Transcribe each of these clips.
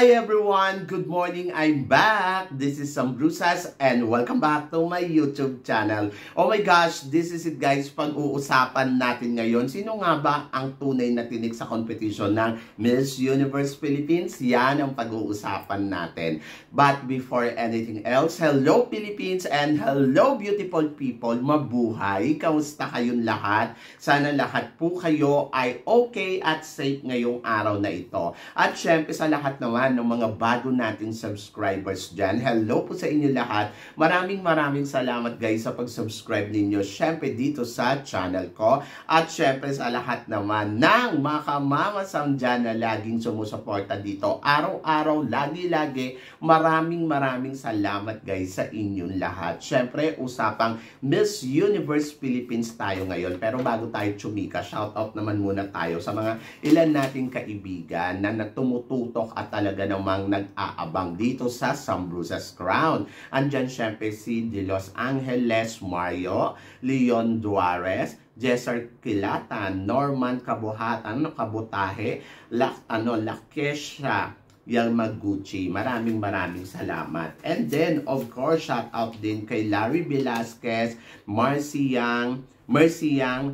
Hi everyone! Good morning! I'm back! This is Sam Brusas and welcome back to my YouTube channel. Oh my gosh! This is it guys, pag-uusapan natin ngayon. Sino nga ba ang tunay na tinik sa competition ng Miss Universe Philippines? Yan ang pag-uusapan natin. But before anything else, hello Philippines and hello beautiful people! Mabuhay! Kamusta kayong lahat? Sana lahat po kayo ay okay at safe ngayong araw na ito. At syempre sa lahat naman ng mga bago nating subscribers dyan, hello po sa inyo lahat. Maraming salamat guys sa pag-subscribe ninyo syempre dito sa channel ko. At syempre sa lahat naman ng mga kamamasam dyan na laging sumusuporta dito araw-araw, lagi-lagi, maraming salamat guys sa inyong lahat. Syempre usapang Miss Universe Philippines tayo ngayon, pero bago tayo tsumika, shoutout naman muna tayo sa mga ilan nating kaibigan na tumututok at talaga namang nag-aabang dito sa Sam Brusas Crown. Andyan syempre si De Los Angeles Mario, Leon Duarez, Jesser Kilatan, Norman Kabuhatan, Kabutahe, Lakesha Yamaguchi. Maraming salamat. And then, of course, shout out din kay Larry Velasquez, Mercy Yang,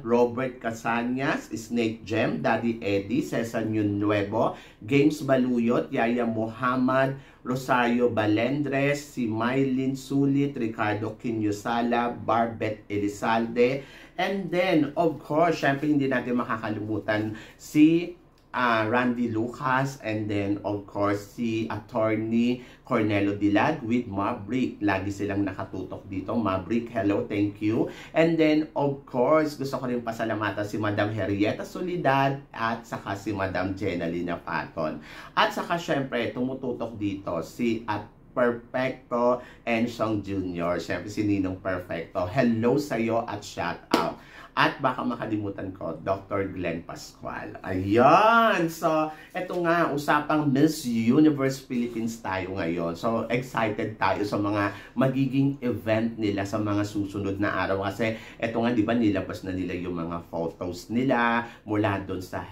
Robert Casanyas, Snake Gem, Daddy Eddie, Cesar Nuevo, James Baluyot, Yaya Muhammad, Rosario Balendres, si Mylene Sulit, Ricardo Quinyosala, Barbet Elizalde, and then, of course, syempre hindi natin makakalimutan si Randy Lucas, and then of course si Attorney Cornelo Dilag with Maverick. Lagi silang nakatutok dito. Maverick, hello, thank you. And then of course gusto ko rin pasalamatan si Madam Henrietta Solidad at saka si Madam Jenalina Paton. At saka syempre tumututok dito si Perfecto Enshong Jr. Syempre si Ninong Perfecto. Hello sa'yo at shout out. At baka makalimutan ko, Dr. Glenn Pascual. Ayan! So, eto nga, usapang Miss Universe Philippines tayo ngayon. So, excited tayo sa mga magiging event nila sa mga susunod na araw. Kasi, eto nga, di ba, nilabas na nila yung mga photos nila mula doon sa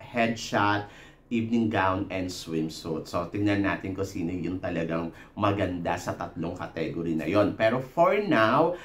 headshot, evening gown, and swimsuit. So, tingnan natin kung sino yung talagang maganda sa tatlong category na yon. Pero for now,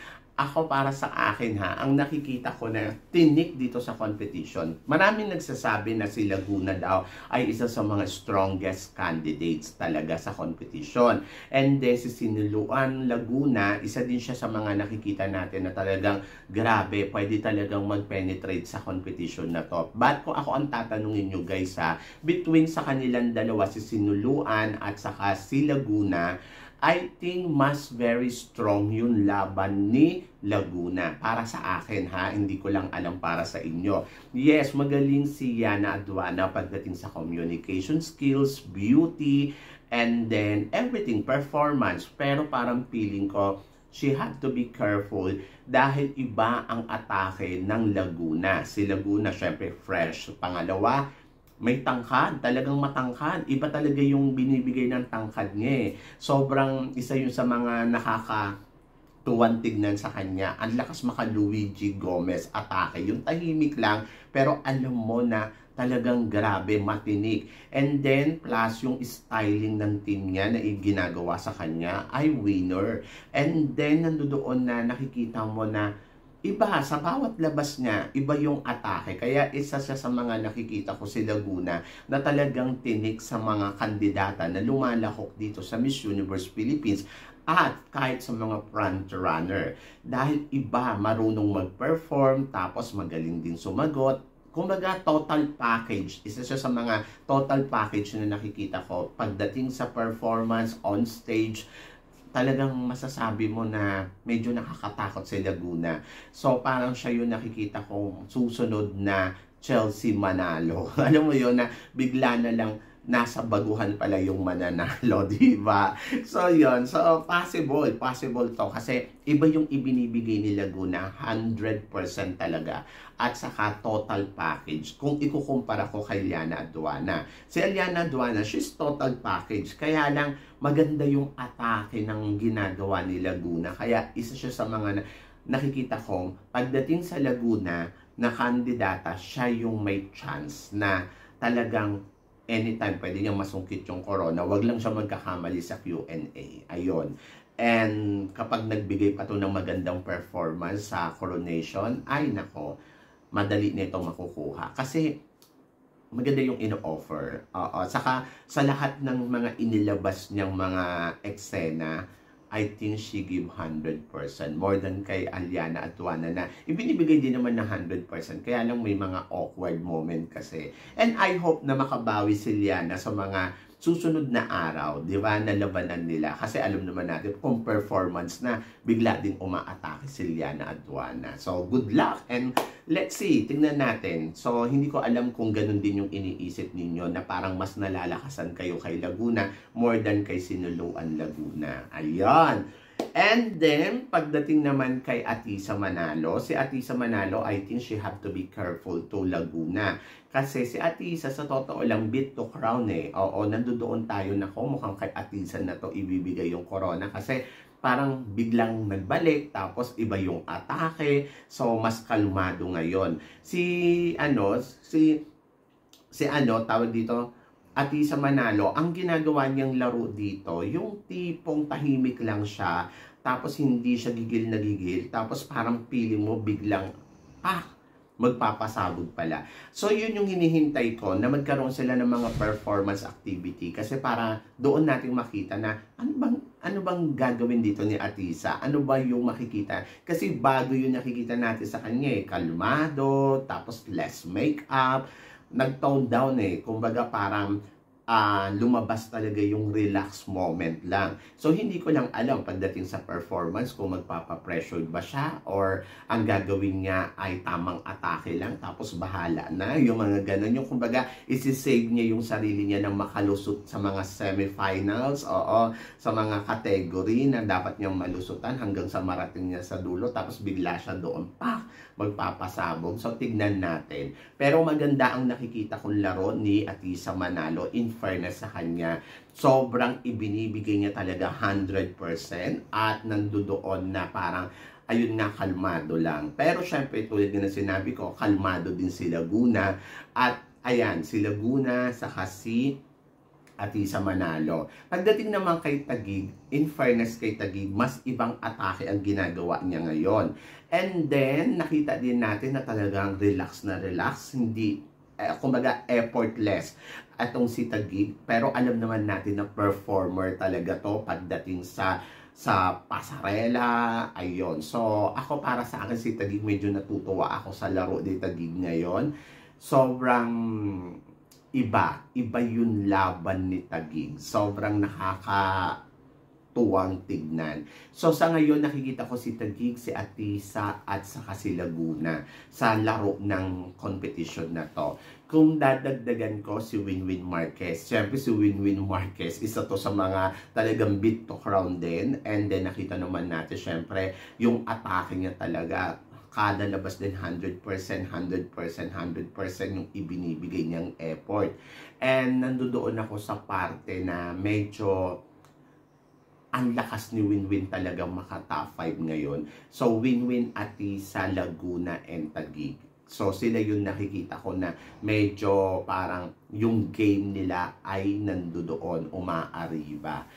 ako para sa akin ang nakikita ko na tinik dito sa competition. Maraming nagsasabi na si Laguna daw ay isa sa mga strongest candidates talaga sa competition. And then si Sinuluan Laguna, isa din siya sa mga nakikita natin na talagang grabe, pwede talagang mag-penetrate sa competition na to. But kung ako ang tatanungin nyo guys between sa kanilang dalawa, si Sinuluan at saka si Laguna, I think mas very strong yung laban ni Laguna. Para sa akin hindi ko lang alam para sa inyo. Yes, magaling si Yana Aduana pagdating sa communication skills, beauty, and then everything, performance. Pero parang feeling ko, she had to be careful dahil iba ang atake ng Laguna. Si Laguna, syempre fresh. Pangalawa, may tangkad, talagang matangkad. Iba talaga yung binibigay ng tangkad niya Sobrang isa yun sa mga nakakatuwang tignan sa kanya. Ang lakas maka Luigi Gomez atake. Yung tahimik lang, pero alam mo na talagang grabe, matinik. And then, plus yung styling ng team niya na ginagawa sa kanya ay winner. And then, nandoon na nakikita mo na iba, sa bawat labas niya, iba yung atake. Kaya isa siya sa mga nakikita ko si Laguna na talagang tinik sa mga kandidata na lumalahok dito sa Miss Universe Philippines at kahit sa mga front runner. Dahil iba, marunong mag-perform, tapos magaling din sumagot. Kumbaga, total package. Isa siya sa mga total package na nakikita ko pagdating sa performance on stage. Talagang masasabi mo na medyo nakakatakot si Laguna. So, parang siya yung nakikita kong susunod na Chelsea Manalo. Alam mo yun na bigla na lang nasa baguhan pala yung mananalo, di ba? So, yun. So, possible to. Kasi iba yung ibinibigay ni Laguna, 100% talaga. At saka total package. Kung ikukumpara ko kay Liana Aduana. Si Liana Aduana, she's total package. Kaya lang, maganda yung atake ng ginagawa ni Laguna. Kaya isa siya sa mga nakikita kong pagdating sa Laguna na kandidata, siya yung may chance na talagang anytime pwede niyang masungkit yung corona, wag lang siya magkakamali sa Q&A. Ayun. And kapag nagbigay pa to ng magandang performance sa coronation, ay nako, madali nito makukuha. Kasi maganda yung ino-offer. Oo. Saka sa lahat ng mga inilabas niyang mga eksena, I think she give 100%. More than kay Aliana Atuana na ibinibigay din naman ng 100%. Kaya lang may mga awkward moment kasi. And I hope na makabawi si Liana sa mga susunod na araw, di ba, na labanan nila. Kasi alam naman natin kung performance na bigla din umaatake si Liana Atuana. So, good luck and let's see, tingnan natin. So, hindi ko alam kung ganun din yung iniisip ninyo na parang mas nalalakasan kayo kay Laguna more than kay Sinuluan Laguna. Ayan. And then, pagdating naman kay Atisa Manalo, si Atisa Manalo, I think she have to be careful to Laguna. Kasi si Atisa, sa totoo lang, bit to crown eh. Oo, nandoon tayo na kung mukhang kay Atisa na to ibibigay yung corona. Kasi parang biglang nagbalik, tapos iba yung atake. So, mas kalmado ngayon. Tawag dito, Atisa Manalo, ang ginagawa niyang laro dito, yung tipong tahimik lang siya, tapos hindi siya gigil na gigil, tapos parang feeling mo biglang, magpapasabog pala. So, yun yung hinihintay ko, na magkaroon sila ng mga performance activity, kasi para doon natin makita na, ano bang gagawin dito ni Atisa? Ano ba yung makikita? Kasi bago yung nakikita natin sa kanya kalmado, tapos less makeup, nag-tone down kumbaga parang lumabas talaga yung relax moment lang. So, hindi ko lang alam pagdating sa performance kung magpapapressure ba siya or ang gagawin niya ay tamang atake lang tapos bahala na. Yung mga ganun. Yung kumbaga, isi-save niya yung sarili niya na makalusot sa mga semifinals, sa mga category na dapat niyang malusutan hanggang sa marating niya sa dulo tapos bigla siya doon, magpapasabog. So, tignan natin. Pero maganda ang nakikita kong laro ni Atisa Manalo in fairness sa kanya. Sobrang ibinibigay niya talaga 100% at nandoon na parang ayun nga, kalmado lang. Pero syempre, tulad na sinabi ko, kalmado din si Laguna. At ayan, si Laguna saka si Atisa Manalo. Pagdating naman kay Taguig, in fairness kay Taguig, mas ibang atake ang ginagawa niya ngayon. And then, nakita din natin na talagang relax na relax, hindi, kumbaga effortless atong si Taguig. Pero alam naman natin na performer talaga to pagdating sa pasarela, ayun. So, ako para sa akin si Taguig, medyo natutuwa ako sa laro ni Taguig ngayon. Sobrang iba yung laban ni Taguig. Sobrang nakakatuwang tignan. So sa ngayon nakikita ko si Taguig, si Atisa at saka si Laguna sa laro ng competition na to. Kung dadagdagan ko si Winwin Marquez. Siyempre si Winwin Marquez, isa to sa mga talagang beat to crown din. And then nakita naman natin siyempre yung atake niya talaga. Kada labas din 100%, 100%, 100% yung ibinibigay niyang effort. And nandoon ako sa parte na medyo ang lakas ni Winwin talaga maka-top 5 ngayon. So, Winwin, Atisa, Laguna, and Taguig. So, sila yung nakikita ko na medyo parang yung game nila ay nandoon, umaariba.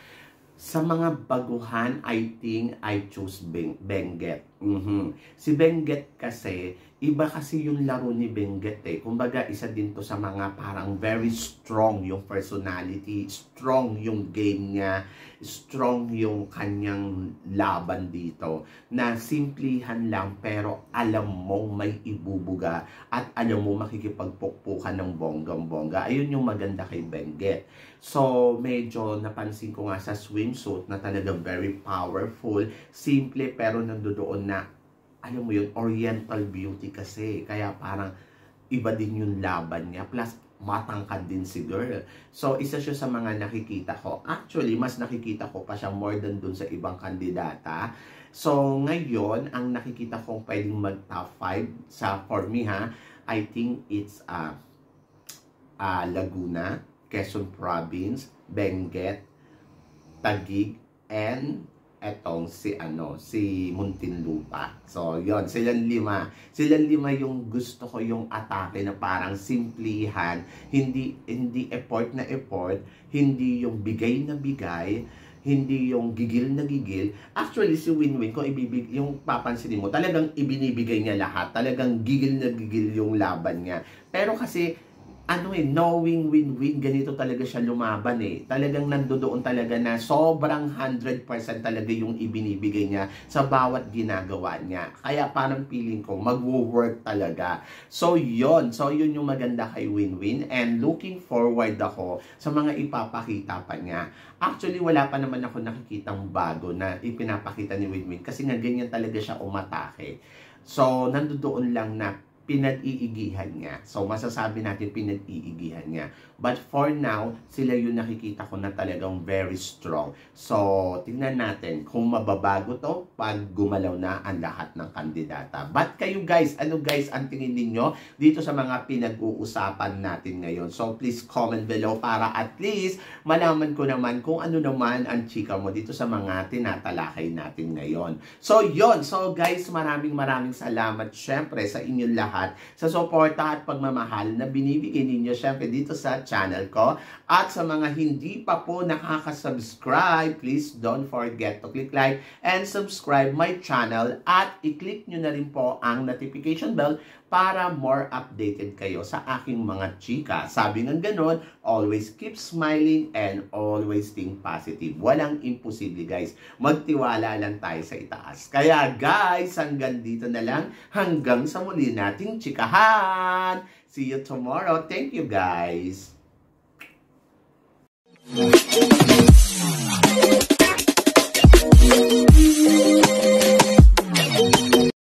Sa mga baguhan, I think I choose Benguet. Si Benguet kasi, iba kasi yung laro ni Benguet Kumbaga, isa din to sa mga parang very strong yung personality, strong yung game niya, strong yung kanyang laban dito. Na simplihan lang pero alam mong may ibubuga at alam mo makikipagpukpukan ng bonggang-bongga. Ayun yung maganda kay Benguet. So, medyo napansin ko nga sa swimsuit na talagang very powerful, simple pero nandoon na, alam mo yun, oriental beauty kasi. Kaya parang iba din yung laban niya. Plus, matangkad din si girl. So, isa siya sa mga nakikita ko. Actually, mas nakikita ko pa siya more than dun sa ibang kandidata. So, ngayon, ang nakikita kong pwedeng mag-top 5 for me I think it's Laguna, Quezon Province, Benguet, Taguig, and etong si Muntinlupa. So, yon, silang lima. Silang lima yung gusto ko yung atake na parang simplihan, hindi effort na effort, hindi yung bigay na bigay, hindi yung gigil na gigil. Actually, si Winwin, kung yung papansinin mo, talagang ibinibigay niya lahat. Talagang gigil na gigil yung laban niya. Pero kasi, knowing win-win, ganito talaga siya lumaban eh. Talagang nandoon talaga na sobrang 100% talaga yung ibinibigay niya sa bawat ginagawa niya. Kaya parang feeling ko, mag-work talaga. So yun yung maganda kay Winwin, and looking forward ako sa mga ipapakita pa niya. Actually, wala pa naman ako nakikitang bago na ipinapakita ni Winwin kasi nga ganyan talaga siya umatake. So, nandoon lang na pinag-iigihan niya. So, masasabi natin pinag-iigihan niya. But for now, sila yung nakikita ko na talagang very strong. So, tingnan natin kung mababago to pag gumalaw na ang lahat ng kandidata. But kayo guys, ano guys ang tingin ninyo dito sa mga pinag-uusapan natin ngayon? So, please comment below para at least malaman ko naman kung ano naman ang chika mo dito sa mga tinatalakay natin ngayon. So, yun. So, guys, maraming salamat syempre sa inyong lahat sa suporta at pagmamahal na binibigay ninyo syempre dito sa channel ko. At sa mga hindi pa po nakaka-subscribe, please don't forget to click like and subscribe my channel at i-click nyo na rin po ang notification bell para more updated kayo sa aking mga chika. Sabi ng ganon, always keep smiling and always think positive. Walang imposible guys. Magtiwala lang tayo sa itaas. Kaya guys, hanggang dito na lang. Hanggang sa muli nating chikahan. See you tomorrow. Thank you guys.